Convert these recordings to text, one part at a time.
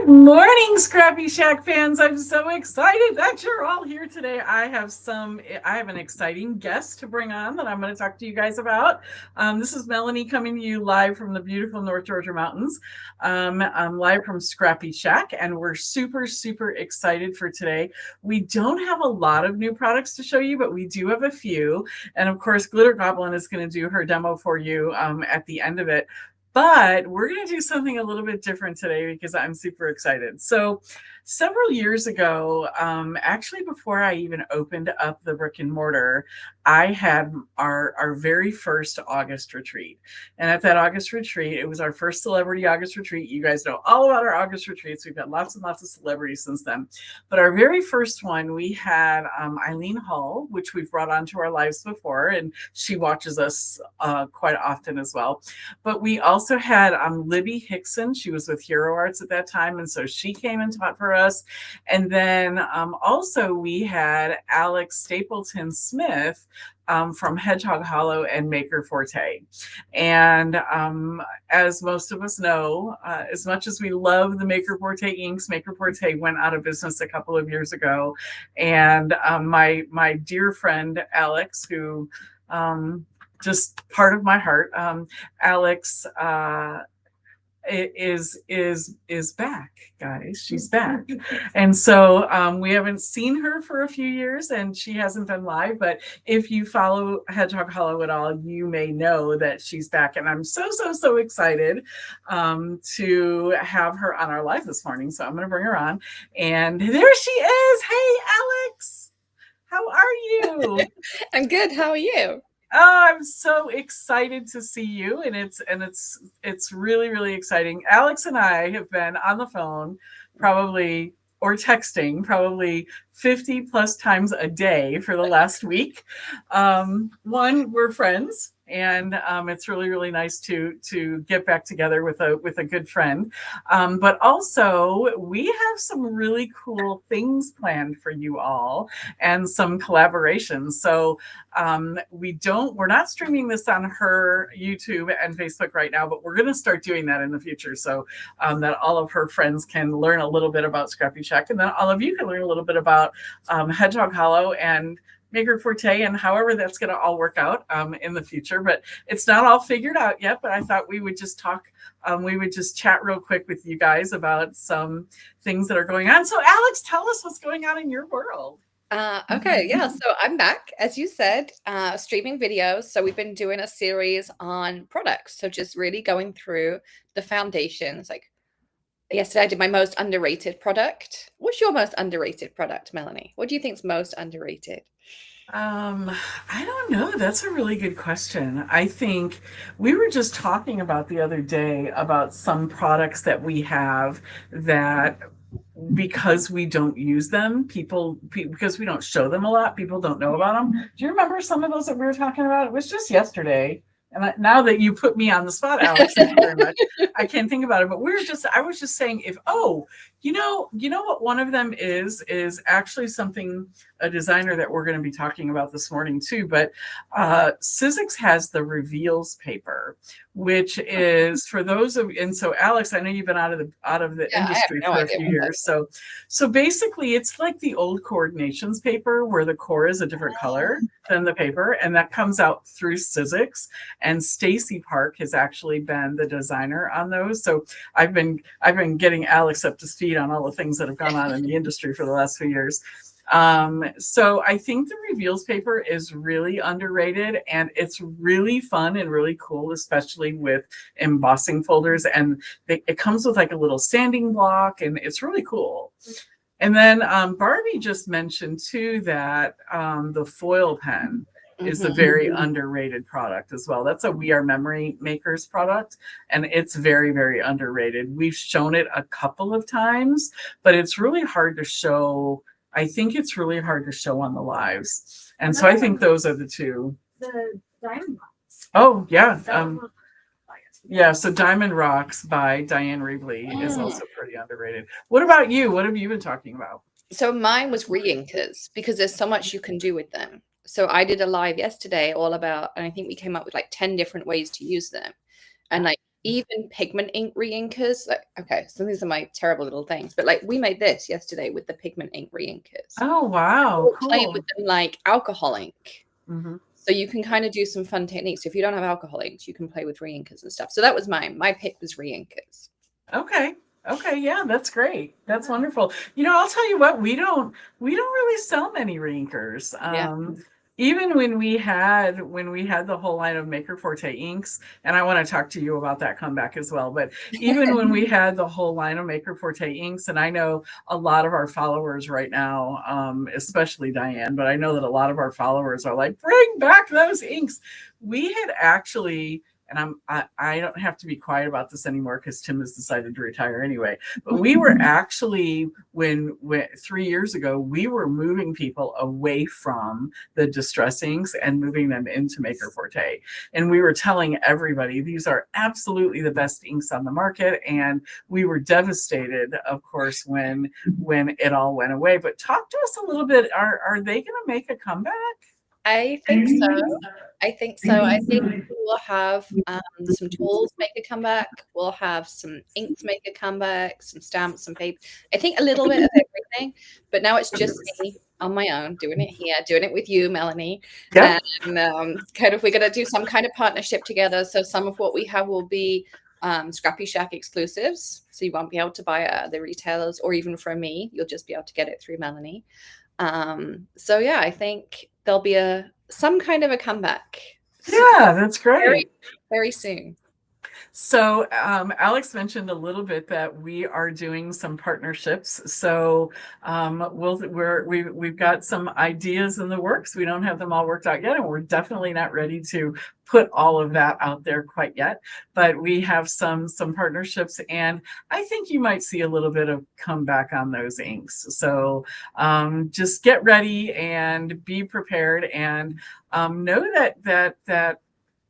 Good morning, ScrappyShak fans. I'm so excited that you're all here today. I have an exciting guest to bring on that I'm going to talk to you guys about. This is Melanie coming to you live from the beautiful North Georgia mountains. I'm live from ScrappyShak, and we're super, super excited for today. We don't have a lot of new products to show you, but we do have a few. And of course, Glitter Goblin is going to do her demo for you at the end of it. But we're going to do something a little bit different today because I'm super excited. So several years ago, actually before I even opened up the brick and mortar, I had our very first August retreat. And at that August retreat, it was our first celebrity August retreat. You guys know all about our August retreats. We've had lots and lots of celebrities since then. But our very first one, we had Eileen Hull, which we've brought onto our lives before, and she watches us quite often as well. But we also had Libby Hickson. She was with Hero Arts at that time, and so she came and taught for us. And then also we had Alex Stapleton Smith from Hedgehog Hollow and Maker Forte. And as most of us know, as much as we love the Maker Forte inks, Maker Forte went out of business a couple of years ago. And my dear friend Alex, who just part of my heart, Alex is back, guys. She's back. And so we haven't seen her for a few years, and she hasn't been live, but if you follow Hedgehog Hollow at all, you may know that she's back, and I'm so excited to have her on our live this morning. So I'm going to bring her on, and there she is. Hey, Alex, how are you? I'm good. How are you? Oh, I'm so excited to see you, and it's really exciting. Alex and I have been on the phone probably or texting probably 50 plus times a day for the last week. One, we're friends, and it's really nice to get back together with a good friend. But also we have some really cool things planned for you all and some collaborations. So we're not streaming this on her YouTube and Facebook right now, but we're going to start doing that in the future, so that all of her friends can learn a little bit about ScrappyShak, and then all of you can learn a little bit about Hedgehog Hollow and Maker Forte, and however that's going to all work out in the future. But it's not all figured out yet, but I thought we would just talk, we would just chat real quick with you guys about some things that are going on. So Alex, tell us what's going on in your world. Okay, yeah, so I'm back, as you said, streaming videos. So we've been doing a series on products. So just really going through the foundations. Like yesterday I did my most underrated product. What's your most underrated product, Melanie? What do you think's most underrated? I don't know. That's a really good question. I think we were just talking about the other day about some products that we have that because we don't use them, because we don't show them a lot, people don't know about them. Do you remember some of those that we were talking about? It was just yesterday. And now that you put me on the spot, Alex, thank you very much. I can't think about it, but I was just saying, you know what one of them is actually something, a designer that we're going to be talking about this morning too. But Sizzix has the reveals paper, which is for those of, and so Alex, I know you've been out of the industry for a few years. So basically it's like the old coordinations paper where the core is a different color than the paper, and that comes out through Sizzix. And Stacy Park has actually been the designer on those. So I've been getting Alex up to speed on all the things that have gone on in the industry for the last few years. So I think the reveals paper is really underrated, and it's really fun and really cool, especially with embossing folders. And it comes with like a little sanding block, and it's really cool. And then Barbie just mentioned too that the foil pen is a very underrated product as well. That's a We Are Memory Makers product, and it's very underrated. We've shown it a couple of times, but it's really hard to show. I think it's really hard to show on the lives. And so I think those are the two. The Diamond Rocks. Oh, yeah. Yeah, so Diamond Rocks by Diane Reevely is also pretty underrated. What about you? What have you been talking about? So mine was reinkers, because there's so much you can do with them. So I did a live yesterday all about, and I think we came up with like 10 different ways to use them. And like even pigment ink reinkers. Like, okay, so these are my terrible little things, but like we made this yesterday with the pigment ink reinkers. Oh, wow. We're playing Cool. with them like alcohol ink. Mm-hmm. So you can kind of do some fun techniques. If you don't have alcohol inks, you can play with reinkers and stuff. So that was mine. My pick was reinkers. Okay. Okay. Yeah, that's great. That's wonderful. I'll tell you what, we don't really sell many reinkers. Yeah. Even when we had the whole line of Maker Forte inks, and I want to talk to you about that comeback as well. But even when we had the whole line of Maker Forte inks, and I know a lot of our followers right now, especially Diane, but I know that a lot of our followers are like, bring back those inks. We had actually, and I don't have to be quiet about this anymore because Tim has decided to retire anyway. But we were actually, when 3 years ago, we were moving people away from the distress inks and moving them into Maker Forte. And we were telling everybody these are absolutely the best inks on the market. And we were devastated, of course, when it all went away. But talk to us a little bit. Are they going to make a comeback? I think so. I think we'll have some tools make a comeback. We'll have some inks make a comeback, some stamps, some paper. I think a little bit of everything. But now it's just me on my own doing it here, doing it with you, Melanie. Yeah. And kind of we're going to do some kind of partnership together. So some of what we have will be ScrappyShak exclusives. So you won't be able to buy it at the retailers or even from me. You'll just be able to get it through Melanie. So yeah, I think there'll be some kind of a comeback. Yeah, that's great. Very, very soon. So Alex mentioned a little bit that we are doing some partnerships. So we've got some ideas in the works. We don't have them all worked out yet, and we're definitely not ready to put all of that out there quite yet. But we have some partnerships, and I think you might see a little bit of comeback on those inks. So just get ready and be prepared, and know that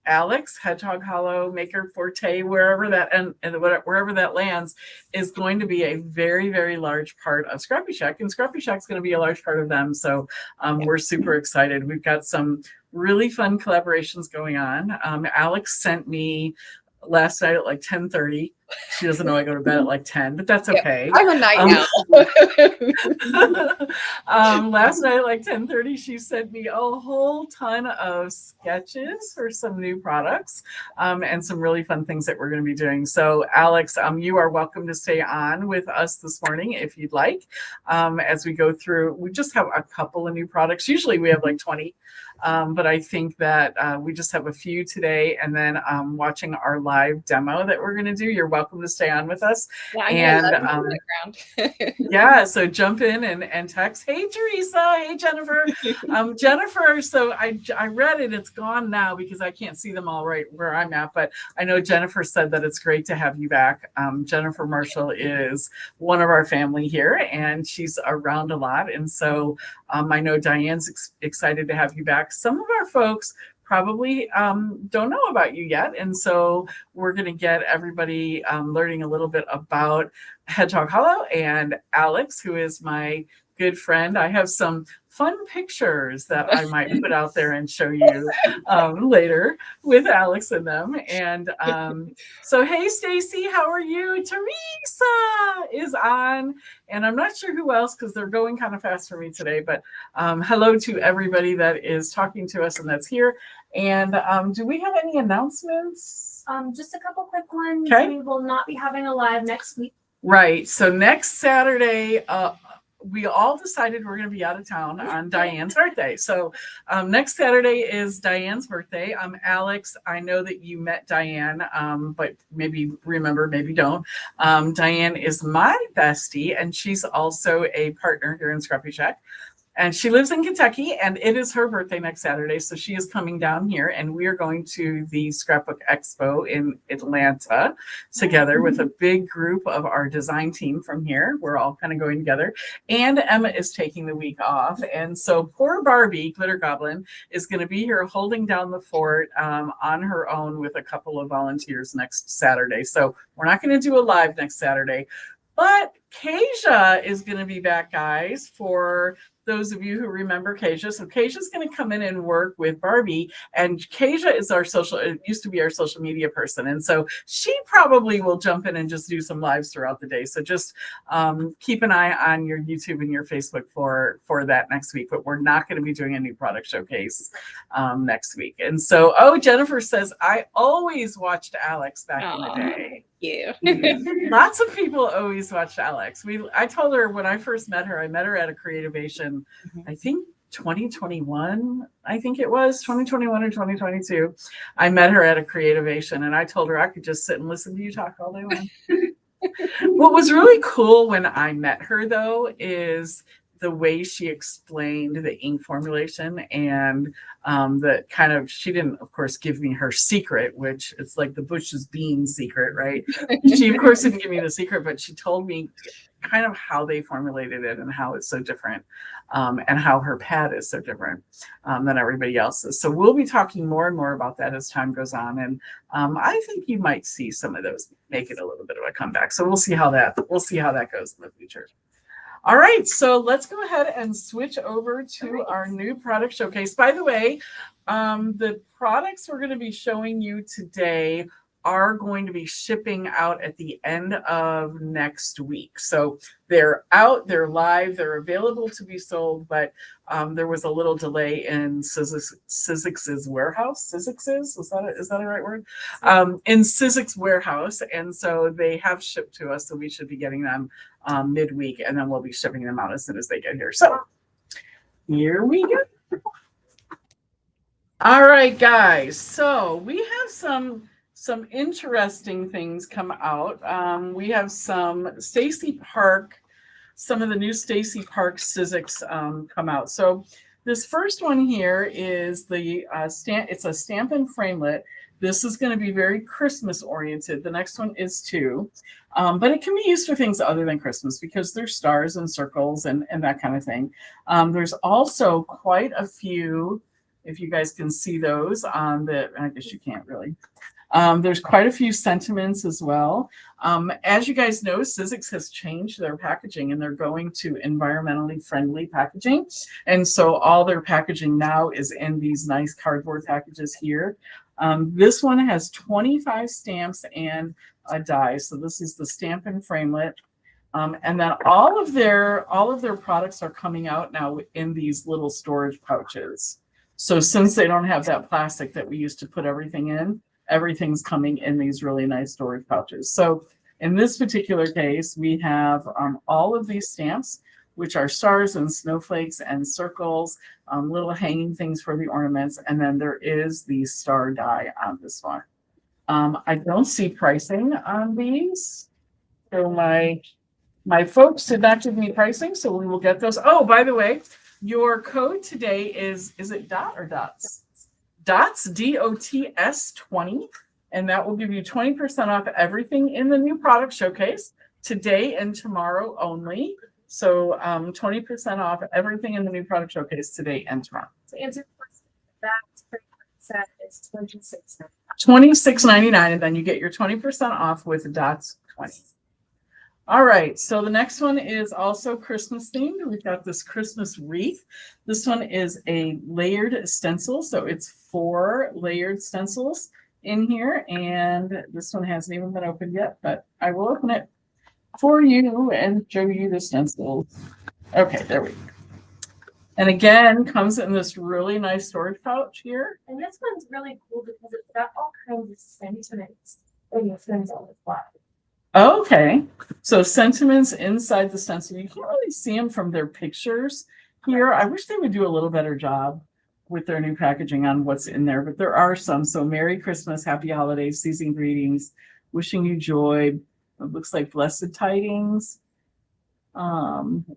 Alex, Hedgehog Hollow, Maker Forte, wherever that lands, is going to be a very, very large part of ScrappyShak, and ScrappyShak's going to be a large part of them. So we're super excited. We've got some really fun collaborations going on. Alex sent me last night at like 10:30. She doesn't know I go to bed at like 10, but that's okay. I'm a night owl. Last night at like 10:30, she sent me a whole ton of sketches for some new products, and some really fun things that we're going to be doing. So Alex, you are welcome to stay on with us this morning if you'd like, as we go through. We just have a couple of new products. Usually we have like 20. But I think that we just have a few today, and then watching our live demo that we're going to do. You're welcome to stay on with us. Yeah, and yeah, so jump in and text. Hey, Teresa. Hey, Jennifer. Jennifer. So I read it. It's gone now because I can't see them all right where I'm at. But I know Jennifer said that it's great to have you back. Jennifer Marshall is one of our family here, and she's around a lot. And so I know Diane's excited to have you back. Some of our folks probably don't know about you yet. And so we're going to get everybody learning a little bit about Hedgehog Hollow and Alex, who is my good friend. I have some fun pictures that I might put out there and show you later with Alex in them. And so, hey, Stacy, how are you? Teresa is on, and I'm not sure who else because they're going kind of fast for me today. But hello to everybody that is talking to us and that's here. And do we have any announcements? Just a couple quick ones. Okay. We will not be having a live next week. Right. So next Saturday, we all decided we're going to be out of town on Diane's birthday. So next Saturday is Diane's birthday. Alex, I know that you met Diane, but maybe remember, maybe don't. Diane is my bestie, and she's also a partner here in ScrappyShak. And she lives in Kentucky, and it is her birthday next Saturday. So she is coming down here, and we are going to the Scrapbook Expo in Atlanta together with a big group of our design team from here. We're all kind of going together. And Emma is taking the week off. And so poor Barbie, Glitter Goblin, is going to be here holding down the fort on her own with a couple of volunteers next Saturday. So we're not going to do a live next Saturday. But Kasia is going to be back, guys, for those of you who remember Kasia. So Kasia's going to come in and work with Barbie, and Kasia is it used to be our social media person. And so she probably will jump in and just do some lives throughout the day. So just keep an eye on your YouTube and your Facebook for that next week, but we're not going to be doing a new product showcase next week. And so, Jennifer says, I always watched Alex back in the day. Yeah. Lots of people always watched Alex. I told her when I first met her, I met her at a Creativation, I think 2021, I think it was 2021 or 2022. I met her at a Creativation, and I told her I could just sit and listen to you talk all day long. What was really cool when I met her, though, is the way she explained the ink formulation, and the kind of, she didn't, of course, give me her secret, which it's like the Bush's beans secret, right? She, of course, didn't give me the secret, but she told me kind of how they formulated it and how it's so different, and how her pad is so different than everybody else's. So we'll be talking more and more about that as time goes on, and I think you might see some of those make it a little bit of a comeback. So we'll see how that goes in the future. All right, so let's go ahead and switch over to our new product showcase. By the way, the products we're going to be showing you today are going to be shipping out at the end of next week. So they're out, they're live, they're available to be sold, but there was a little delay in Sizzix's warehouse. Sizzix's, is that a right word? In Sizzix's warehouse, and so they have shipped to us, so we should be getting them midweek, and then we'll be shipping them out as soon as they get here. So here we go. All right, guys. So we have some interesting things come out. We have some Stacy Park, some of the new Stacy Park Sizzix come out. So this first one here is the it's a Stampin' Framelit. This is going to be very Christmas oriented. The next one is too, but it can be used for things other than Christmas because there's stars and circles and that kind of thing. There's also quite a few, if you guys can see those on I guess you can't really. There's quite a few sentiments as well. As you guys know, Sizzix has changed their packaging and they're going to environmentally friendly packaging. And so all their packaging now is in these nice cardboard packages here. This one has 25 stamps and a die. So this is the Stampin' Framelit. And then all of their products are coming out now in these little storage pouches. So since they don't have that plastic that we used to put everything in, everything's coming in these really nice storage pouches. So in this particular case, we have all of these stamps, which are stars and snowflakes and circles, little hanging things for the ornaments. And then there is the star die on this one. I don't see pricing on these. So my folks did not give me pricing, so we will get those. Oh, by the way, your code today is it DOT or DOTS? DOTS, DOTS 20, and that will give you 20% off everything in the new product showcase today and tomorrow only. So 20% off everything in the new product showcase today and tomorrow. To answer the question, that set is $26.99. $26.99, and then you get your 20% off with DOTS 20. All right, so the next one is also Christmas themed. We've got this Christmas wreath. This one is a layered stencil, so it's 4 layered stencils in here, and this one hasn't even been opened yet, but I will open it for you and show you the stencils. Okay, there we go. And again, comes in this really nice storage pouch here. And this one's really cool because it's got all kinds of sentiments in the stencil as well. Okay, so sentiments inside the stencil. You can't really see them from their pictures here. I wish they would do a little better job with their new packaging on what's in there, but there are some. So Merry Christmas, Happy Holidays, Season Greetings, Wishing You Joy. It looks like Blessed Tidings,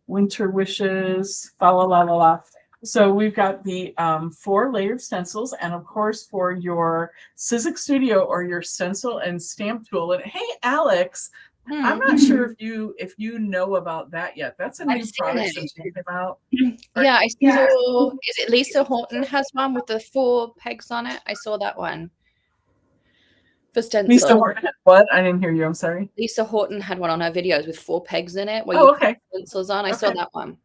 Winter Wishes, fa la la la la. So we've got the 4 layered stencils, and of course for your Sizzix Studio or your stencil and stamp tool. And hey, Alex, I'm not sure if you know about that yet. That's a new product that you came out. Yeah, I saw. Is it Lisa Horton has one with the 4 pegs on it? I saw that one. For Lisa stencil. Horton, what? I didn't hear you. I'm sorry. Lisa Horton had one on her videos with 4 pegs in it where Oh, you okay. put stencils on. I saw Okay. that one.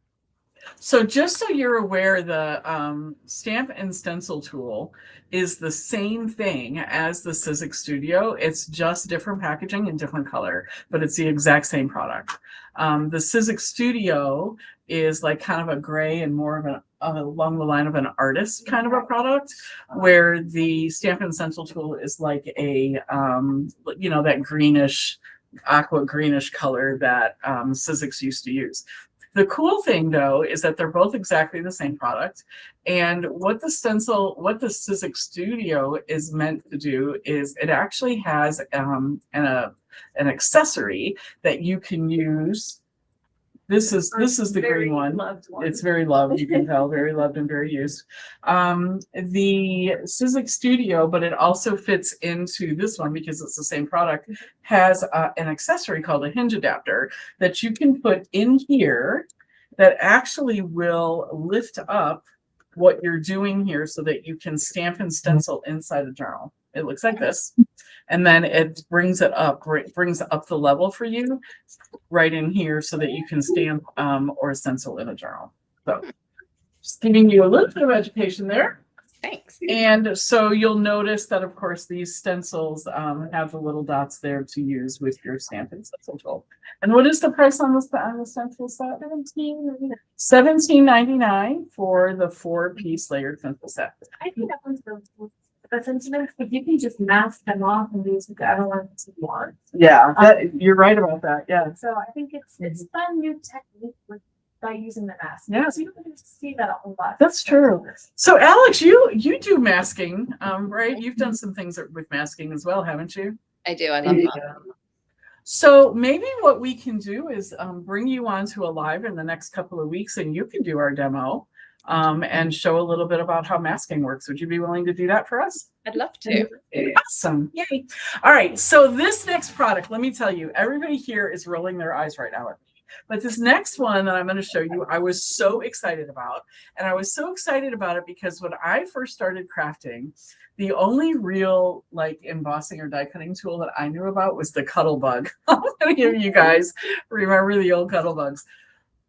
So just so you're aware, the stamp and stencil tool is the same thing as the Sizzix Studio. It's just different packaging and different color, but it's the exact same product. The Sizzix Studio is like kind of a gray and more of an along the line of an artist kind of a product, where the stamp and stencil tool is like a that greenish, aqua greenish color that Sizzix used to use. The cool thing, though, is that they're both exactly the same product. And what the Sizzix Studio is meant to do is it actually has an accessory that you can use. This is the green one. It's very loved. You can tell, very loved and very used. The Sizzix Studio, but it also fits into this one because it's the same product, has an accessory called a hinge adapter that you can put in here that actually will lift up what you're doing here so that you can stamp and stencil inside a journal. It looks like this. And then it brings it up the level for you right in here so that you can stamp or stencil in a journal. So just giving you a little bit of education there. Thanks. And so you'll notice that, of course, these stencils have the little dots there to use with your stamp and stencil tool. And what is the price on the stencil set? $17.99 for the 4-piece layered stencil set. I think that one's really cool. But sometimes if you can just mask them off and use whatever ones you want. Yeah, you're right about that. Yeah. So I think it's fun new technique by using the mask. Yeah. So you don't get to see that a whole lot. That's true. So Alex, you do masking, right? You've done some things with masking as well, haven't you? I do. I love that. So maybe what we can do is bring you onto a live in the next couple of weeks, and you can do our demo and show a little bit about how masking works. Would you be willing to do that for us? I'd love to. Awesome. Yay. All right. So this next product, let me tell you, everybody here is rolling their eyes right now at me. But this next one that I'm going to show you, I was so excited about. And I was so excited about it because when I first started crafting, the only real like embossing or die cutting tool that I knew about was the Cuttlebug. How many of you guys remember the old Cuttlebugs?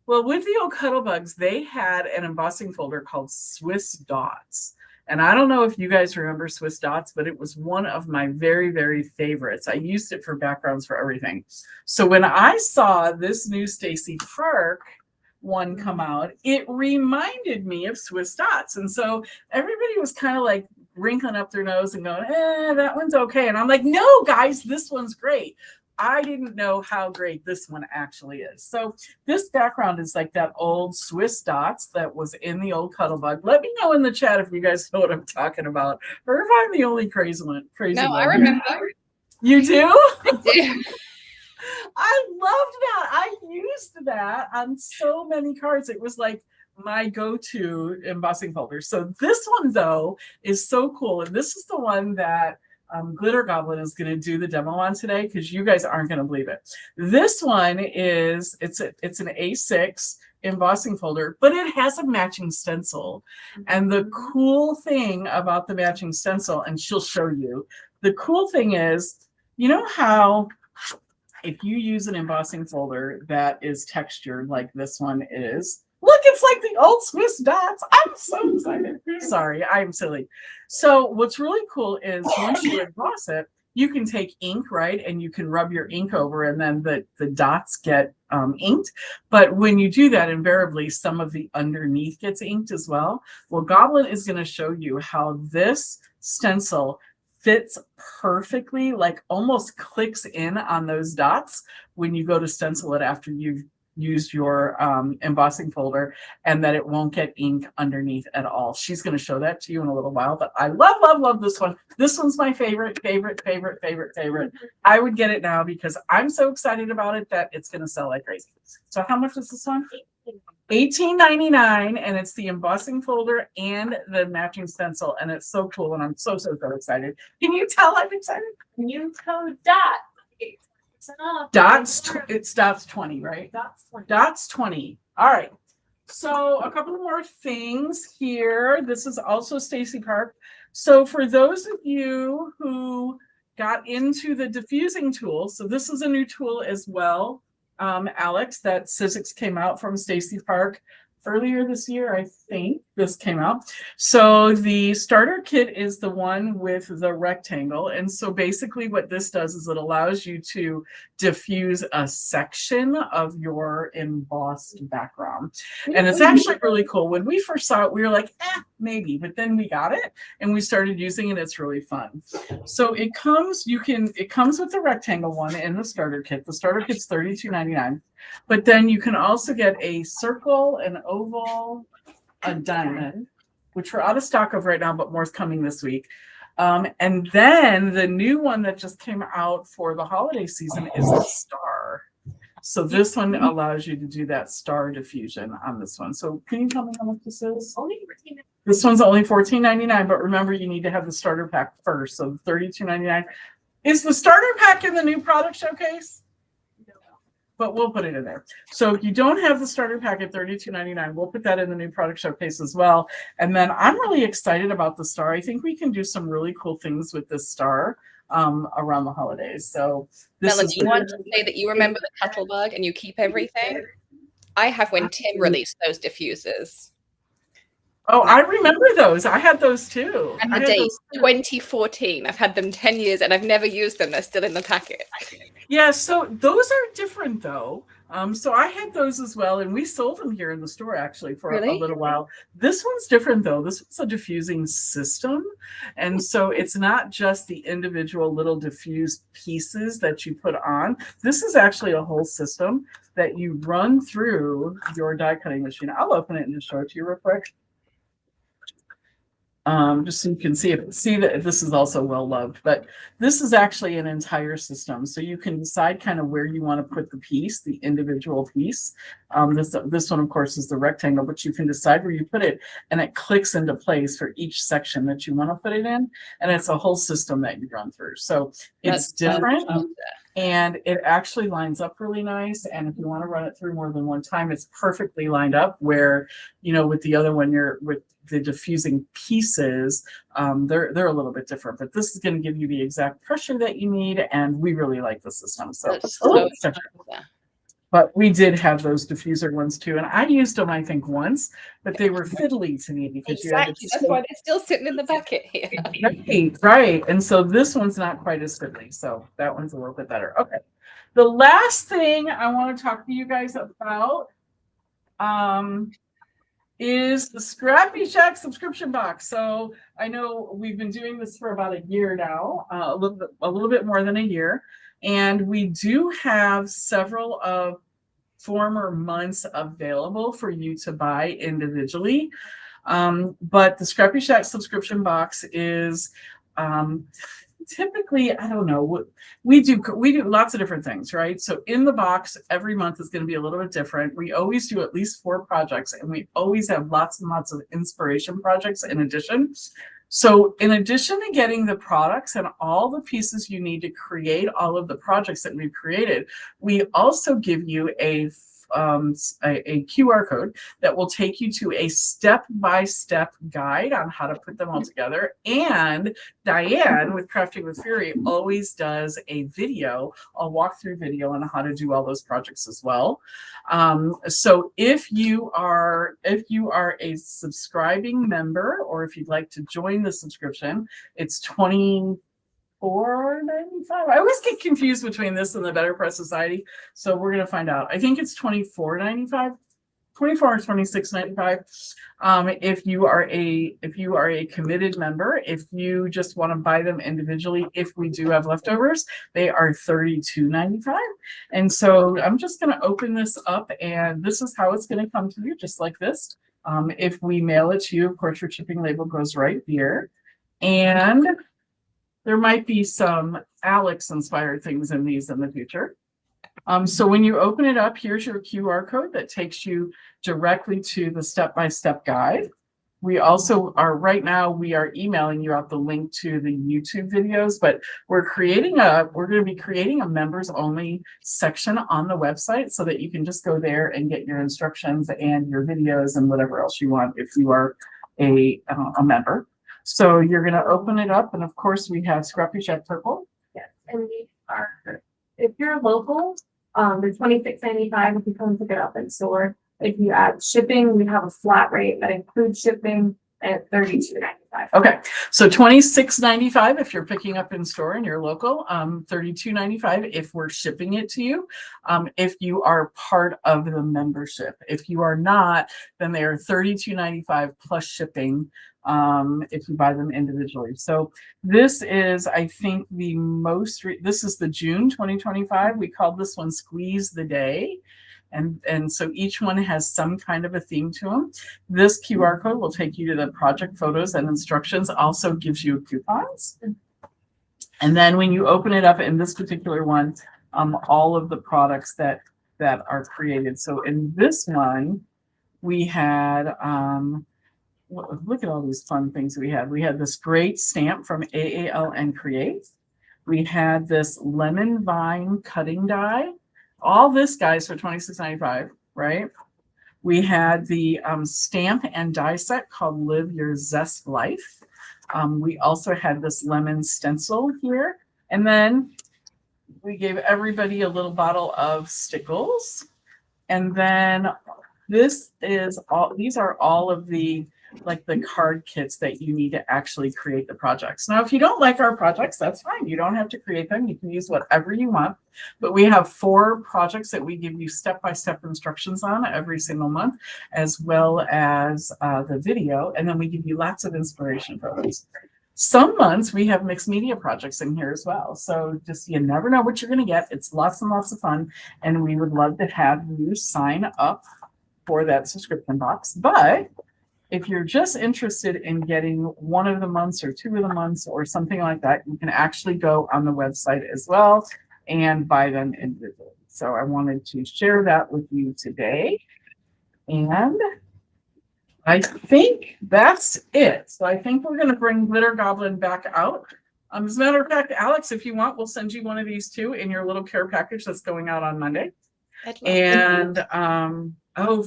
Well, with the old Cuttlebugs, they had an embossing folder called Swiss Dots. And I don't know if you guys remember Swiss Dots, but it was one of my very, very favorites. I used it for backgrounds for everything. So when I saw this new Stacy Park one come out, it reminded me of Swiss Dots. And so everybody was kind of like wrinkling up their nose and going, that one's okay. And I'm like, no, guys, this one's great. I didn't know how great this one actually is. So this background is like that old Swiss Dots that was in the old Cuttlebug. Let me know in the chat if you guys know what I'm talking about, or if I'm the only crazy one. No, I remember. You do? I do. I loved that. I used that on so many cards. It was like my go-to embossing folder. So this one, though, is so cool. And this is the one that Glitter Goblin is going to do the demo on today because you guys aren't going to believe it. This one is, it's an A6 embossing folder, but it has a matching stencil. And the cool thing about the matching stencil, and she'll show you, the cool thing is, you know how if you use an embossing folder that is textured like this one is, look, it's like the old Swiss Dots. I'm so excited. Sorry, I'm silly. So what's really cool is once you emboss it, you can take ink, right? And you can rub your ink over and then the dots get inked. But when you do that, invariably, some of the underneath gets inked as well. Well, Goblin is going to show you how this stencil fits perfectly, like almost clicks in on those dots when you go to stencil it after you've used your embossing folder, and that it won't get ink underneath at all. She's going to show that to you in a little while, but I love this one. This one's my favorite. I would get it now because I'm so excited about it that it's going to sell like crazy. So how much is this one? $18.99, and it's the embossing folder and the matching stencil, and it's so cool, and I'm so excited. Can you tell I'm excited? New code DOT. It's dots 20, right? Dots 20. All right. So a couple more things here. This is also Stacy Park. So for those of you who got into the diffusing tool. So this is a new tool as well, Alex, that Sizzix came out from Stacy Park earlier this year, I think this came out. So the starter kit is the one with the rectangle. And so basically what this does is it allows you to diffuse a section of your embossed background. And it's actually really cool. When we first saw it, we were like, maybe, but then we got it and we started using it. It's really fun. So it comes with the rectangle one in the starter kit. The starter kit's $32.99. But then you can also get a circle, an oval, a diamond, which we're out of stock of right now, but more's coming this week. And then the new one that just came out for the holiday season is the star. So this one allows you to do that star diffusion on this one. So can you tell me how much this is? This one's only $14.99, but remember you need to have the starter pack first. So $32.99. Is the starter pack in the new product showcase? But we'll put it in there. So if you don't have the starter pack at $32.99, we'll put that in the new product showcase as well. And then I'm really excited about the star. I think we can do some really cool things with this star around the holidays. So this Melanie, you want to say that you remember the Cuttlebug and you keep everything? I have when Tim released those diffusers. Oh, I remember those. I had those too. And the date 2014. I've had them 10 years and I've never used them. They're still in the packet. Yeah, so those are different though. So I had those as well, and we sold them here in the store actually for a little while. This one's different though. This one's a diffusing system. And so it's not just the individual little diffused pieces that you put on. This is actually a whole system that you run through your die cutting machine. I'll open it and just show it to you real quick. Just so you can see it. See that this is also well loved, but this is actually an entire system. So you can decide kind of where you want to put the piece, the individual piece. This one, of course, is the rectangle, but you can decide where you put it, and it clicks into place for each section that you want to put it in. And it's a whole system that you run through. So it's different. And it actually lines up really nice. And if you want to run it through more than one time, it's perfectly lined up where, you know, with the other one, you're with the diffusing pieces, they're a little bit different, but this is going to give you the exact pressure that you need. And we really like the system. But we did have those diffuser ones too. And I used them, I think, once, but they were fiddly to me because you had to that's why they're still sitting in the bucket here. Right. And so this one's not quite as fiddly. So that one's a little bit better. Okay. The last thing I want to talk to you guys about is the ScrappyShak subscription box. So I know we've been doing this for about a year now, a little bit more than a year. And we do have several of former months available for you to buy individually. But the ScrappyShak subscription box is typically, I don't know, we do lots of different things, right? So in the box, every month is going to be a little bit different. We always do at least 4 projects, and we always have lots and lots of inspiration projects in addition. So in addition to getting the products and all the pieces you need to create all of the projects that we've created, we also give you a QR code that will take you to a step-by-step guide on how to put them all together. And Diane with Crafting with Fury always does a video, a walkthrough video on how to do all those projects as well. So if you are a subscribing member, or if you'd like to join the subscription, it's $24.95. I always get confused between this and the Better Press Society, so we're going to find out. I think it's $24.95, $24 or $26.95. If you are a committed member, if you just want to buy them individually, if we do have leftovers, they are $32.95. And so I'm just going to open this up, and this is how it's going to come to you, just like this. If we mail it to you, of course, your shipping label goes right here, and there might be some Alex-inspired things in these in the future. So when you open it up, here's your QR code that takes you directly to the step-by-step guide. We also are, right now, we are emailing you out the link to the YouTube videos, but we're going to be creating a members-only section on the website so that you can just go there and get your instructions and your videos and whatever else you want if you are a member. So you're going to open it up, and of course we have ScrappyShak Purple, and we are, if you're local, they're $26.95 if you come pick it up in store. If you add shipping, we have a flat rate that includes shipping at $32.95. Okay, so $26.95 if you're picking up in store and you're local, $32.95 if we're shipping it to you. If you are part of the membership, if you are not, then they are $32.95 plus shipping if you buy them individually. So this is, I think, the most. This is the June 2025. We called this one "Squeeze the Day." And so each one has some kind of a theme to them. This QR code will take you to the project photos and instructions, also gives you coupons. And then when you open it up in this particular one, all of the products that are created. So in this one, we had, look at all these fun things we had. We had this great stamp from AAL and Create. We had this lemon vine cutting die. All this, guys, for $26.95, right? We had the stamp and die set called Live Your Zest Life. We also had this lemon stencil here. And then we gave everybody a little bottle of stickles. And then these are all of the card kits that you need to actually create the projects. Now, if you don't like our projects, that's fine. You don't have to create them. You can use whatever you want. But we have 4 projects that we give you step-by-step instructions on every single month, as well as the video. And then we give you lots of inspiration photos. Some months we have mixed media projects in here as well. So just, you never know what you're going to get. It's lots and lots of fun. And we would love to have you sign up for that subscription box. But if you're just interested in getting one of the months or 2 of the months or something like that, you can actually go on the website as well and buy them individually. So I wanted to share that with you today. And I think that's it. So I think we're going to bring Glitter Goblin back out. As a matter of fact, Alex, if you want, we'll send you one of these too in your little care package that's going out on Monday. And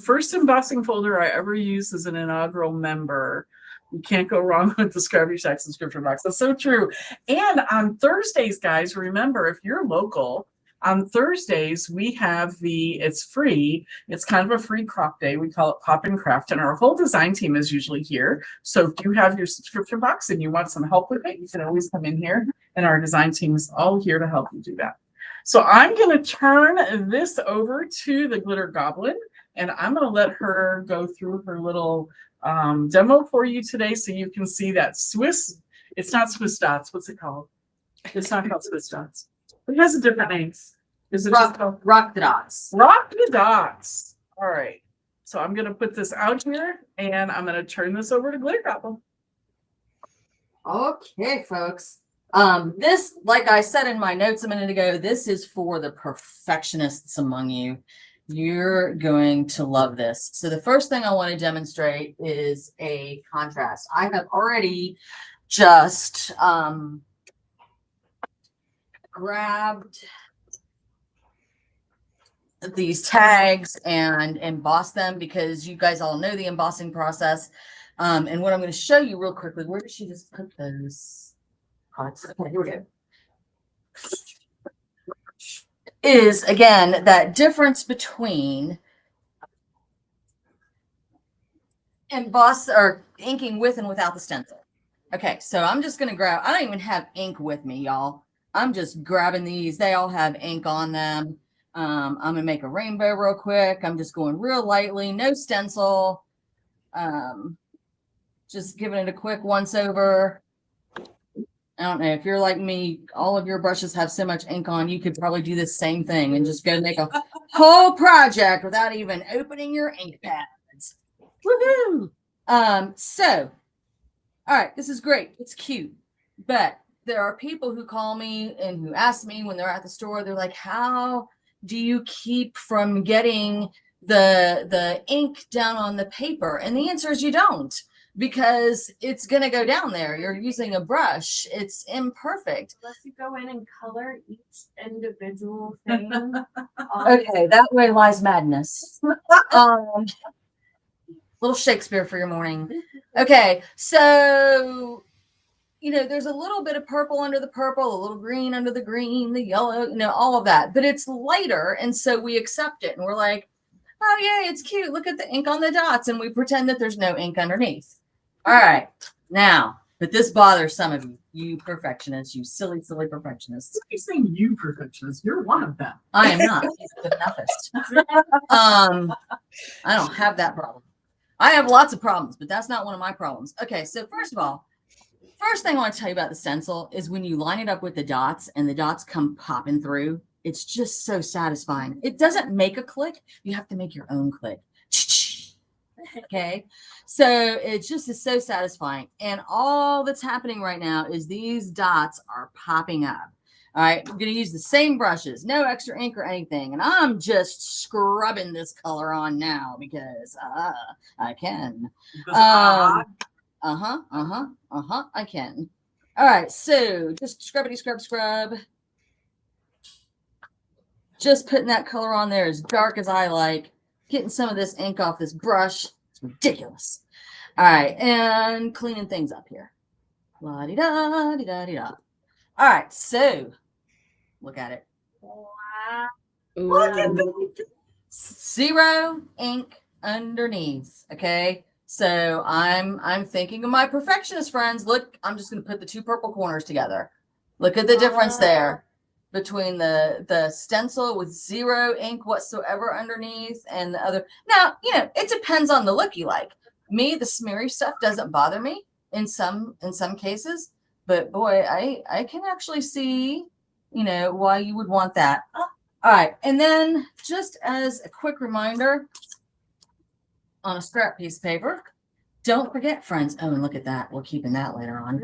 first embossing folder I ever used as an inaugural member. You can't go wrong with the ScrappyShak subscription box. That's so true. And on Thursdays, guys, remember, if you're local, on Thursdays we have it's free. It's kind of a free crop day. We call it Pop and Craft, and our whole design team is usually here. So if you have your subscription box and you want some help with it, you can always come in here, and our design team is all here to help you do that. So I'm going to turn this over to the Glitter Goblin, and I'm going to let her go through her little demo for you today so you can see that Swiss. It's not Swiss Dots. What's it called? It's not called Swiss Dots. It has a different name. Is it just called Rock the Dots? Rock the Dots. All right. So I'm going to put this out here, and I'm going to turn this over to Glitter Goblin. Okay, folks. This, like I said in my notes a minute ago, this is for the perfectionists among you. You're going to love this. So the first thing I want to demonstrate is a contrast. I have already just grabbed these tags and embossed them because you guys all know the embossing process. And what I'm going to show you real quickly, where did she just put those products? Okay, here we go. Is again that difference between emboss or inking with and without the stencil. Okay, so I'm just gonna grab, I don't even have ink with me, y'all. I'm just grabbing these. They all have ink on them. I'm gonna make a rainbow real quick. I'm just going real lightly, no stencil. Just giving it a quick once over. I don't know if you're like me, all of your brushes have so much ink on, you could probably do the same thing and just go make a whole project without even opening your ink pads. Woohoo! So, all right, this is great. It's cute. But there are people who call me and who ask me when they're at the store, they're like, how do you keep from getting the ink down on the paper? And the answer is you don't. Because it's going to go down there. You're using a brush. It's imperfect. Unless you go in and color each individual thing. Okay, that way lies madness. Little Shakespeare for your morning. Okay, so you know, there's a little bit of purple under the purple, a little green under the green, the yellow, you know, all of that, but it's lighter. And so we accept it and we're like, oh yeah, it's cute. Look at the ink on the dots. And we pretend that there's no ink underneath. All right. Now, but this bothers some of you, you perfectionists, you silly, silly perfectionists. You're saying you perfectionists. You're one of them. I am not the toughest. I don't have that problem. I have lots of problems, but that's not one of my problems. Okay, so first of all, first thing I want to tell you about the stencil is when you line it up with the dots and the dots come popping through, it's just so satisfying. It doesn't make a click. You have to make your own click. Okay, so it just is so satisfying. And all that's happening right now is these dots are popping up. All right, we're going to use the same brushes, no extra ink or anything. And I'm just scrubbing this color on now because I can. I can. All right, so just scrubbity scrub scrub. Just putting that color on there as dark as I like. Getting some of this ink off this brush. It's ridiculous. All right, and cleaning things up here. La-di-da-di-da-di-da. All right, so look at it. Wow. Look at that. Zero ink underneath. Okay. So I'm thinking of my perfectionist friends. Look, I'm just going to put the two purple corners together. Look at the difference there between the stencil with zero ink whatsoever underneath and the other. Now, you know, it depends on the look you like. Me, the smeary stuff doesn't bother me in some cases, but boy, I can actually see, you know, why you would want that. All right. And then just as a quick reminder on a scrap piece of paper, don't forget, friends. Oh, and look at that. We're keeping that later on.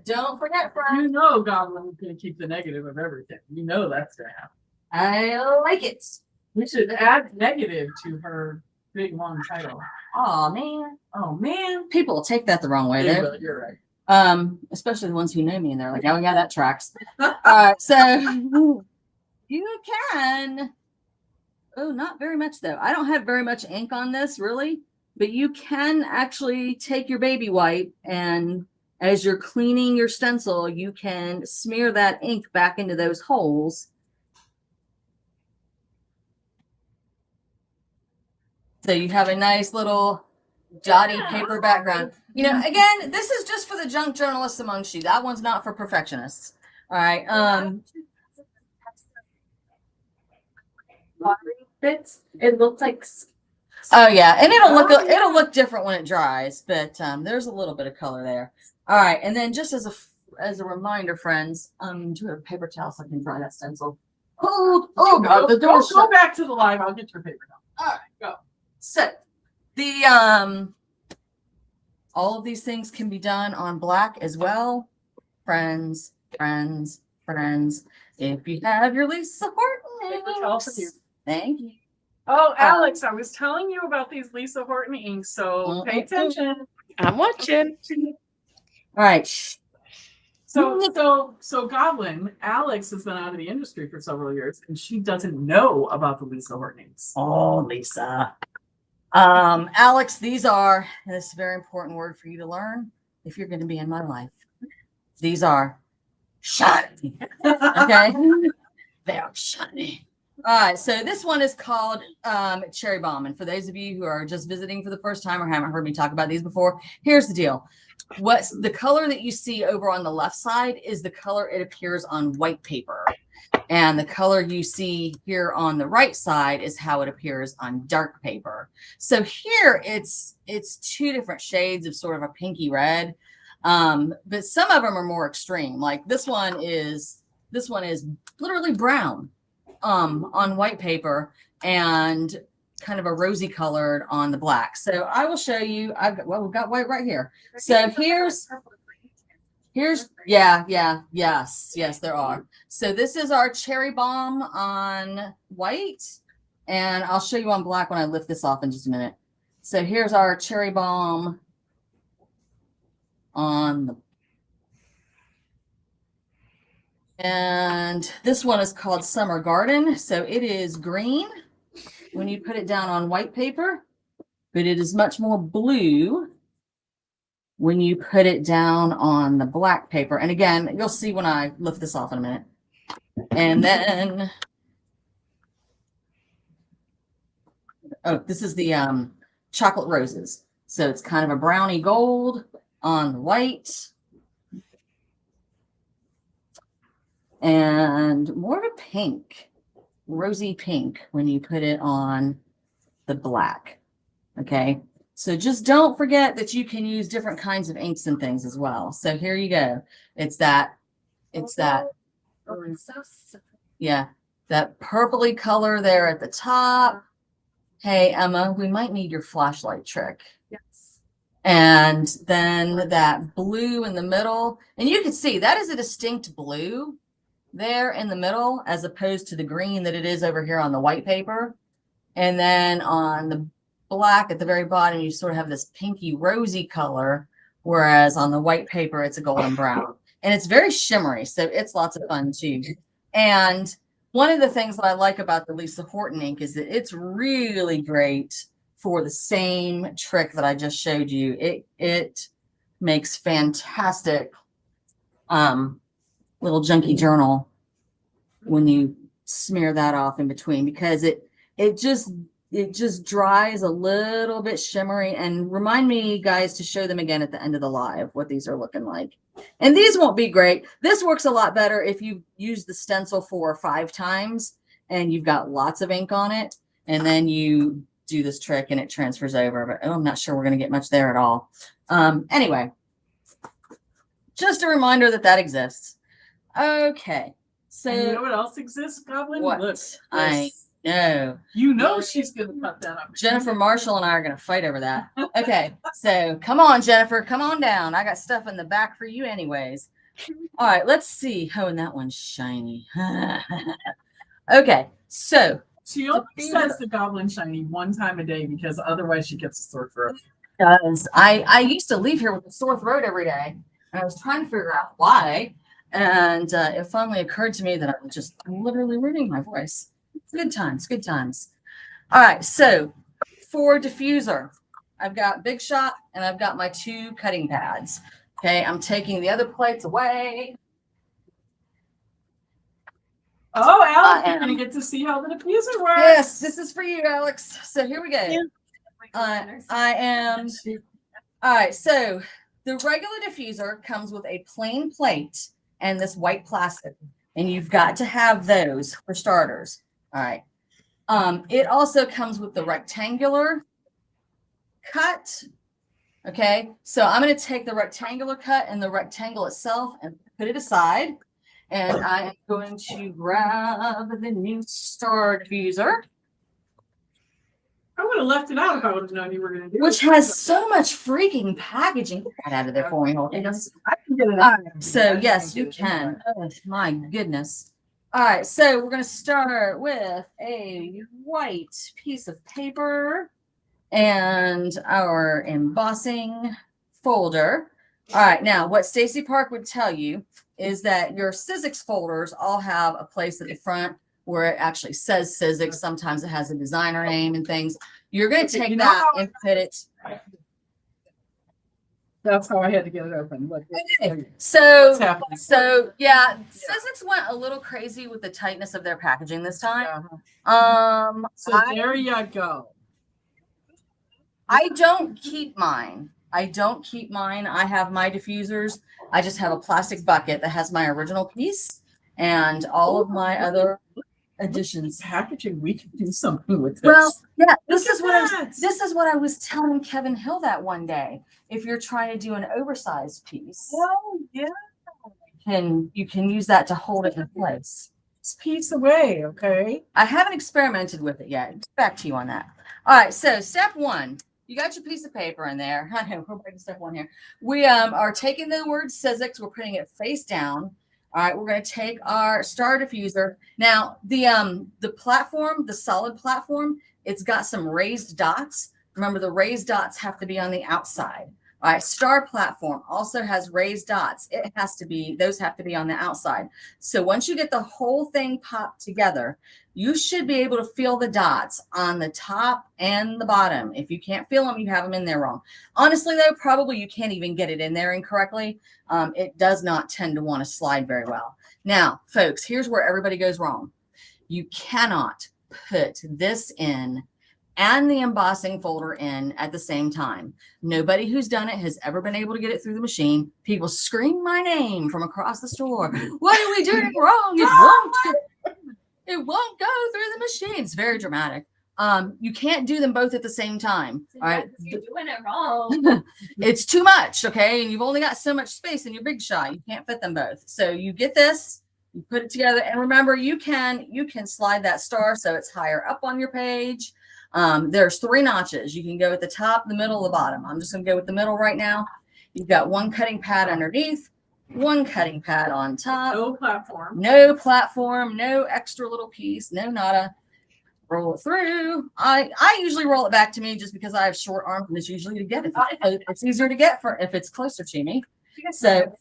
Don't forget, friends. You know Goblin's going to keep the negative of everything. You know that's going to happen. I like it. We should add negative to her big long title. Oh man. Oh man. People will take that the wrong way. Yeah, Though. but you're right. Especially the ones who know me and they're like, oh yeah, that tracks. So you can. Oh, not very much though. I don't have very much ink on this really, but you can actually take your baby wipe and as you're cleaning your stencil, you can smear that ink back into those holes. So you have a nice little dotty paper background. You know, again, this is just for the junk journalists amongst you. That one's not for perfectionists. All right. Bits. It looks like. Oh yeah, and it'll look different when it dries, but there's a little bit of color there. All right, and then just as a reminder, friends, do a paper towel so I can dry that stencil. Oh God, the door. Go back to the live. I'll get your paper now. All right, go. So the all of these things can be done on black as well, friends. If you have your Lisa Horton Paper towel for you. thank you. Oh, Alex, I was telling you about these Lisa Horton inks, so pay attention. I'm watching. All right. So Goblin, Alex has been out of the industry for several years, and she doesn't know about the Lisa Horton inks. Oh, Lisa. Alex, these are, and this is a very important word for you to learn if you're going to be in my life. These are shiny. Okay? They are shiny. All right, so this one is called Cherry Bomb. And for those of you who are just visiting for the first time or haven't heard me talk about these before, here's the deal. What's the color that you see over on the left side is the color it appears on white paper. And the color you see here on the right side is how it appears on dark paper. So here it's two different shades of sort of a pinky red. But some of them are more extreme. Like this one is literally brown on white paper and kind of a rosy colored on the black. So I will show you. We've got white right here. So here's yes, there are. So this is our Cherry Bomb on white, and I'll show you on black when I lift this off in just a minute. So here's our Cherry Bomb on the, and this one is called Summer Garden. So it is green when you put it down on white paper, but it is much more blue when you put it down on the black paper. And again, you'll see when I lift this off in a minute. And then, oh, this is the chocolate roses. So it's kind of a brownie gold on the white. And more of a pink, rosy pink when you put it on the black. Okay. So just don't forget that you can use different kinds of inks and things as well. So here you go. It's that, yeah, that purpley color there at the top. Hey, Emma, we might need your flashlight trick. Yes. And then that blue in the middle. And you can see that is a distinct blue there in the middle, as opposed to the green that it is over here on the white paper. And then on the black at the very bottom, you sort of have this pinky rosy color, whereas on the white paper, it's a golden brown. And it's very shimmery, so it's lots of fun too. And one of the things that I like about the Lisa Horton ink is that it's really great for the same trick that I just showed you. It makes fantastic little junky journal when you smear that off in between, because it just dries a little bit shimmery. And remind me, guys, to show them again at the end of the live what these are looking like. And these won't be great. This works a lot better if you use the stencil 4 or 5 times and you've got lots of ink on it, and then you do this trick and it transfers over. But I'm not sure we're going to get much there at all. Anyway, just a reminder that exists. Okay. So And you know what else exists, Goblin? what? Look, I know. you know she's gonna cut that up. Jennifer Marshall and I are going to fight over that. Okay. So come on, Jennifer, come on down. I got stuff in the back for you anyways. All right, let's see. Oh, and that one's shiny. Okay. So She only says the Goblin shiny one time a day because otherwise she gets a sore throat. does I used to leave here with a sore throat every day, and I was trying to figure out why. And it finally occurred to me that I was just literally ruining my voice. Good times, good times. All right, so for diffuser, I've got Big Shot and I've got my 2 cutting pads. Okay, I'm taking the other plates away. Oh, Alex, you're gonna get to see how the diffuser works. Yes, this is for you, Alex. So here we go. I am. All right, so the regular diffuser comes with a plain plate and this white plastic, and you've got to have those for starters. All right. It also comes with the rectangular cut. Okay, so I'm going to take the rectangular cut and the rectangle itself and put it aside. And I am going to grab the new star diffuser, I would have left it out if I would have known you were gonna do which it. has so much freaking packaging. Get that out of there for me. Hold on. I can get it All out. right, so yes, you can. Oh, my goodness. All right, so we're going to start with a white piece of paper and our embossing folder. All right, now what Stacy Park would tell you is that your Sizzix folders all have a place at the front where it actually says Sizzix. Sometimes it has a designer name and things. You're going to Okay, take you know that how and put it. That's how I had to get it open. Look, Okay. So, what's happening? yeah, Sizzix went a little crazy with the tightness of their packaging this time. So there you go. I don't keep mine. I have my diffusers. I just have a plastic bucket that has my original piece and all of my other additions. Packaging, we can do something with this. Well, yeah, this Look is at what that. this is what I was telling Kevin Hill that one day. If you're trying to do an oversized piece, Oh, yeah. you can use that to hold it in place. This piece away, okay? I haven't experimented with it yet. Get back to you on that. All right, so step 1. You got your piece of paper in there. I know, we're breaking step 1 here. We are taking the word Sizzix, we're putting it face down. All right, we're going to take our star diffuser. Now, the platform, the solid platform, it's got some raised dots. Remember, the raised dots have to be on the outside. All right, Star Platform also has raised dots. Those have to be on the outside. So once you get the whole thing popped together, you should be able to feel the dots on the top and the bottom. If you can't feel them, you have them in there wrong. Honestly, though, probably you can't even get it in there incorrectly. It does not tend to want to slide very well. Now, folks, here's where everybody goes wrong. You cannot put this in and the embossing folder in at the same time. Nobody who's done it has ever been able to get it through the machine. People scream my name from across the store. What are we doing wrong? It won't go through the machine. It's very dramatic. You can't do them both at the same time. All right. You're doing it wrong. It's too much. Okay. And you've only got so much space in your big shot. You can't fit them both. So you get this, you put it together, and remember, you can slide that star so it's higher up on your page. There's 3 notches. You can go at the top, the middle, the bottom. I'm just going to go with the middle right now. You've got 1 cutting pad underneath, 1 cutting pad on top. No platform, no extra little piece, no nada. Roll it through. I usually roll it back to me just because I have short arms and it's usually to get it. It's easier to get if it's closer to me. So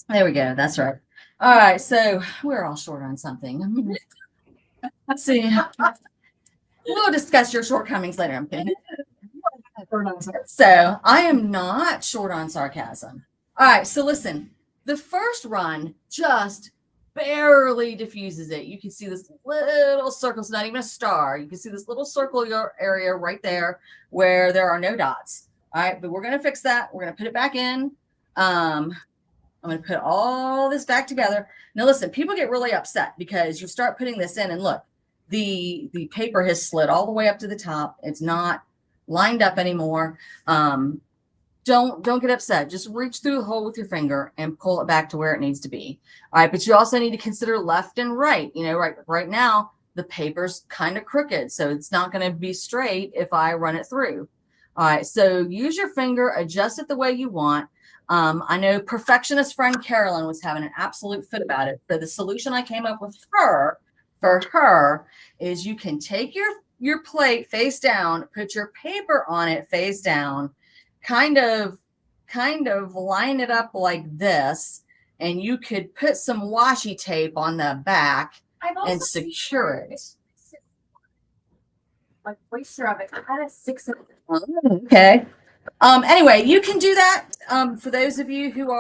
there we go. That's right. All right. So we're all short on something. Let's see. We'll discuss your shortcomings later. I'm kidding. So I am not short on sarcasm. All right. So listen, the first run just barely diffuses it. You can see this little circle. It's not even a star. You can see this little circle area right there where there are no dots. All right. But we're going to fix that. We're going to put it back in. I'm going to put all this back together. Now, listen, people get really upset because you start putting this in and look, the paper has slid all the way up to the top. It's not lined up anymore. Don't get upset. Just reach through the hole with your finger and pull it back to where it needs to be. All right. But you also need to consider left and right. You know, right now, the paper's kind of crooked, so it's not going to be straight if I run it through. All right. So use your finger, adjust it the way you want. I know perfectionist friend Carolyn was having an absolute fit about it. So the solution I came up with for her is you can take your plate face down, put your paper on it face down, kind of line it up like this, and you could put some washi tape on the back and secure it. Like oyster of it. I had a 6 of it. Okay. Anyway, you can do that. For those of you who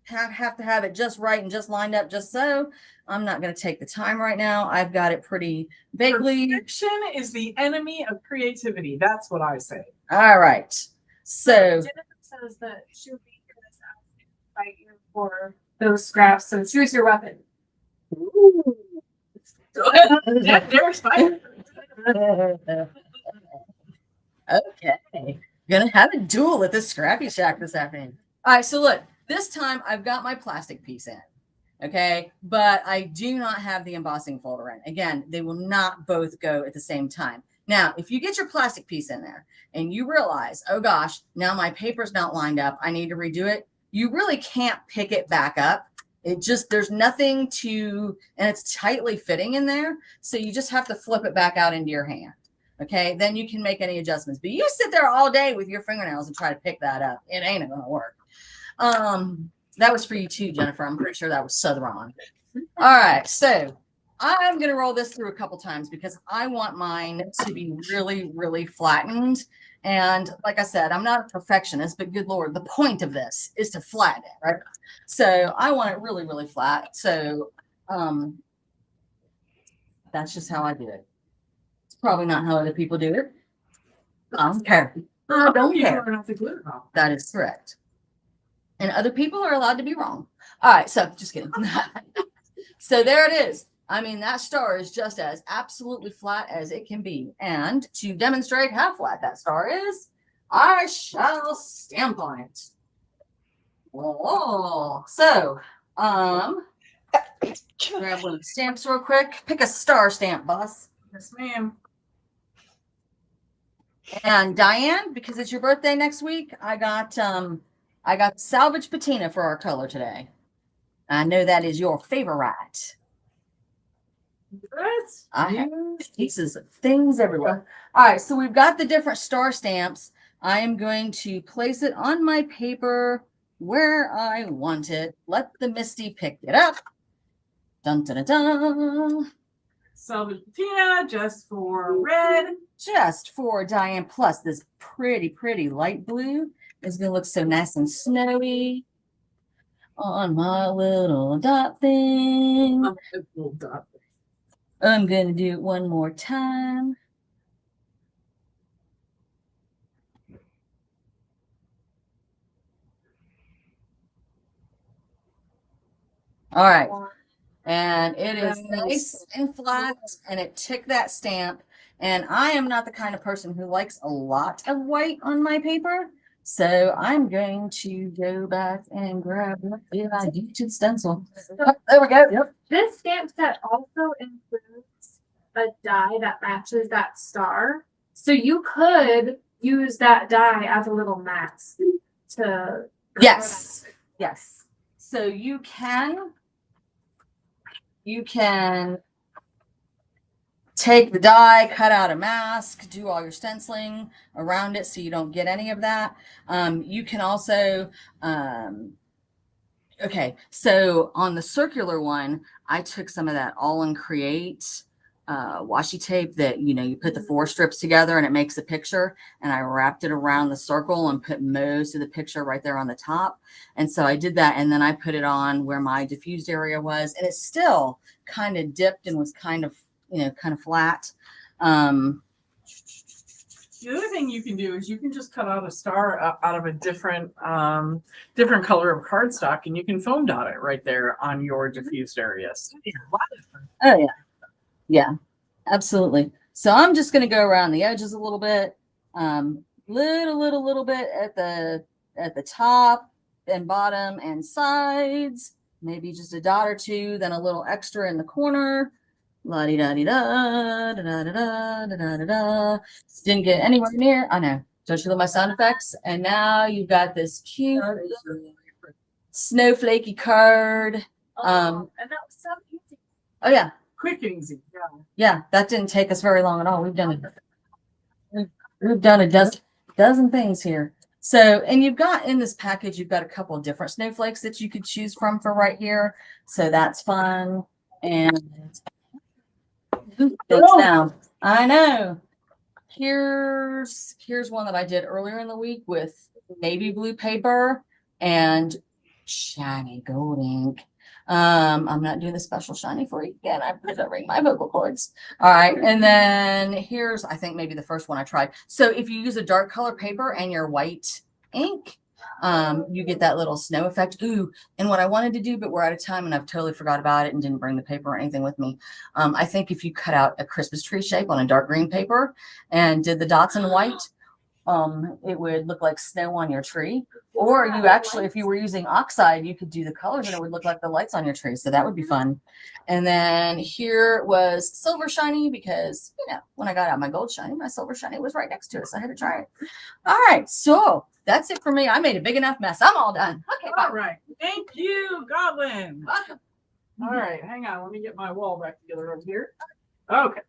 have to have it just right and just lined up just so. I'm not going to take the time right now. I've got it pretty vaguely. Perfection is the enemy of creativity. That's what I say. All right. So Jennifer says that she'll be here this afternoon to fight you for those scraps. So choose your weapon. Ooh. There's fire. Okay. Gonna have a duel at the ScrappyShak this afternoon. All right. So look, this time I've got my plastic piece in. Okay. But I do not have the embossing folder in. Again, they will not both go at the same time. Now, if you get your plastic piece in there and you realize, oh gosh, now my paper's not lined up, I need to redo it. You really can't pick it back up. There's nothing to, and it's tightly fitting in there. So you just have to flip it back out into your hand. Okay. Then you can make any adjustments, but you sit there all day with your fingernails and try to pick that up. It ain't going to work. That was for you too, Jennifer. I'm pretty sure that was Southern. All right. So I'm going to roll this through a couple times because I want mine to be really, really flattened. And like I said, I'm not a perfectionist, but good Lord, the point of this is to flatten it, right? So I want it really, really flat. So that's just how I do it. It's probably not how other people do it. I don't care. I don't care. That is correct. And other people are allowed to be wrong. All right. So just kidding. So there it is. I mean, that star is just as absolutely flat as it can be. And to demonstrate how flat that star is, I shall stamp on it. Oh, so, grab one of the stamps real quick. Pick a star stamp, boss. Yes, ma'am. And Diane, because it's your birthday next week, I got salvage patina for our color today. I know that is your favorite. I have pieces of things everywhere. All right, so we've got the different star stamps. I am going to place it on my paper where I want it. Let the Misty pick it up. Dun, dun, dun, dun. Salvage patina just for red. Just for Diane. Plus, this pretty, pretty light blue is going to look so nice and snowy on my little dot thing. I'm going to do it one more time. All right. And it is nice and flat, and it took that stamp. And I am not the kind of person who likes a lot of white on my paper. So I'm going to go back and grab the YouTube stencil. Oh, there we go. Yep. This stamp set also includes a die that matches that star. So you could use that die as a little mask to. Yes. Yes. So you can take the die, cut out a mask, do all your stenciling around it so you don't get any of that. You can also, okay, so on the circular one, I took some of that All in Create washi tape that, you know, you put the 4 strips together and it makes a picture, and I wrapped it around the circle and put most of the picture right there on the top. And so I did that, and then I put it on where my diffused area was, and it still kind of dipped and was kind of, you know, kind of flat. The other thing you can do is you can just cut out a star out of a different color of cardstock, and you can foam dot it right there on your diffused areas. Oh yeah. Yeah, absolutely. So I'm just going to go around the edges a little bit, little bit at the top and bottom and sides, maybe just a dot or two, then a little extra in the corner. La di da di da da da da da da da da. Didn't get anywhere near. I know. Don't you love my sound effects? And now you've got this cute snowflakey card. And that was so easy. Oh yeah. Quick and easy. Yeah. Yeah, that didn't take us very long at all. We've done a dozen things here. So, and you've got in this package, you've got a couple of different snowflakes that you could choose from for right here. So that's fun. And now I know. Here's one that I did earlier in the week with navy blue paper and shiny gold ink. I'm not doing the special shiny for you again. I'm preserving my vocal cords. All right. And then here's, I think maybe the first one I tried. So if you use a dark color paper and your white ink, you get that little snow effect. Ooh, and what I wanted to do, but we're out of time and I've totally forgot about it and didn't bring the paper or anything with me. I think if you cut out a Christmas tree shape on a dark green paper and did the dots in white, it would look like snow on your tree. Or you actually, if you were using oxide, you could do the colors and it would look like the lights on your tree. So that would be fun. And then here was silver shiny because, you know, when I got out my gold shiny, my silver shiny was right next to it. So I had to try it. All right. So that's it for me. I made a big enough mess. I'm all done. Okay. All right. Thank you, Goblin. Welcome. All right. Hang on. Let me get my wall back together over here. Okay.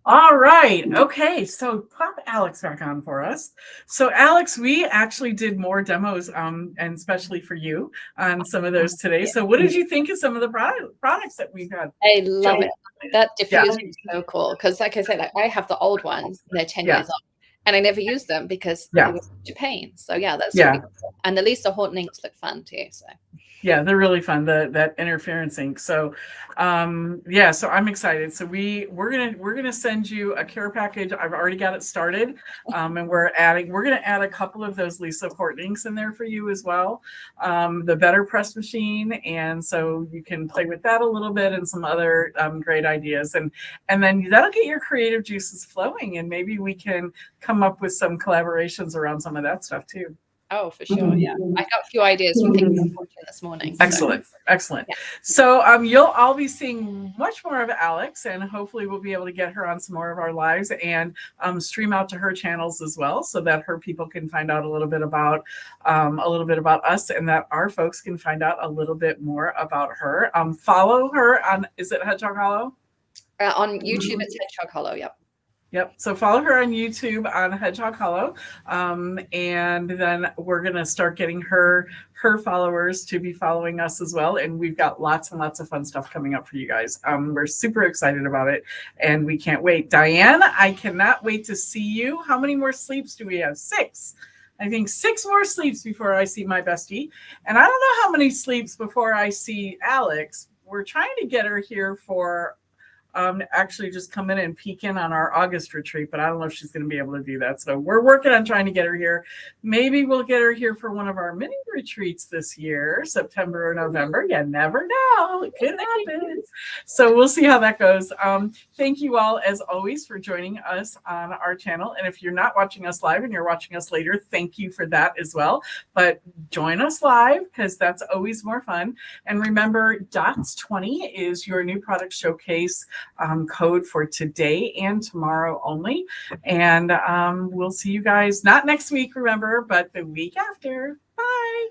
All right. Okay. So pop Alex back on for us. So Alex, we actually did more demos, and especially for you on some of those today. So what did you think of some of the products that we've had? I love it. That diffuser is so cool because, like I said, I have the old ones. They're 10 years old, and I never use them because it was such a pain. So yeah, that's really cool. And the Lisa Horton inks look fun too. So. Yeah, they're really fun. That interference ink. So, yeah. So I'm excited. So we're gonna send you a care package. I've already got it started, and we're gonna add a couple of those Lisa Horton inks in there for you as well. The Better Press machine, and so you can play with that a little bit and some other great ideas, and then that'll get your creative juices flowing, and maybe we can come up with some collaborations around some of that stuff too. Oh, for sure. Yeah. I got a few ideas from things I was watching this morning. Excellent. So. Excellent. Yeah. So you'll all be seeing much more of Alex, and hopefully we'll be able to get her on some more of our lives and stream out to her channels as well, so that her people can find out a little bit about us, and that our folks can find out a little bit more about her. Follow her on, is it Hedgehog Hollow? On YouTube, it's Hedgehog Hollow. Yep. Yep. So follow her on YouTube on Hedgehog Hollow. And then we're going to start getting her followers to be following us as well. And we've got lots and lots of fun stuff coming up for you guys. We're super excited about it and we can't wait. Diane, I cannot wait to see you. How many more sleeps do we have? 6. I think 6 more sleeps before I see my bestie. And I don't know how many sleeps before I see Alex. We're trying to get her here for actually just come in and peek in on our August retreat, but I don't know if she's going to be able to do that. So we're working on trying to get her here. Maybe we'll get her here for one of our mini retreats this year, September or November. You never know. It could happen. So we'll see how that goes. Thank you all, as always, for joining us on our channel. And if you're not watching us live and you're watching us later, thank you for that as well. But join us live because that's always more fun. And remember, DOTS20 is your new product showcase code for today and tomorrow only. And we'll see you guys not next week, remember, but the week after. Bye.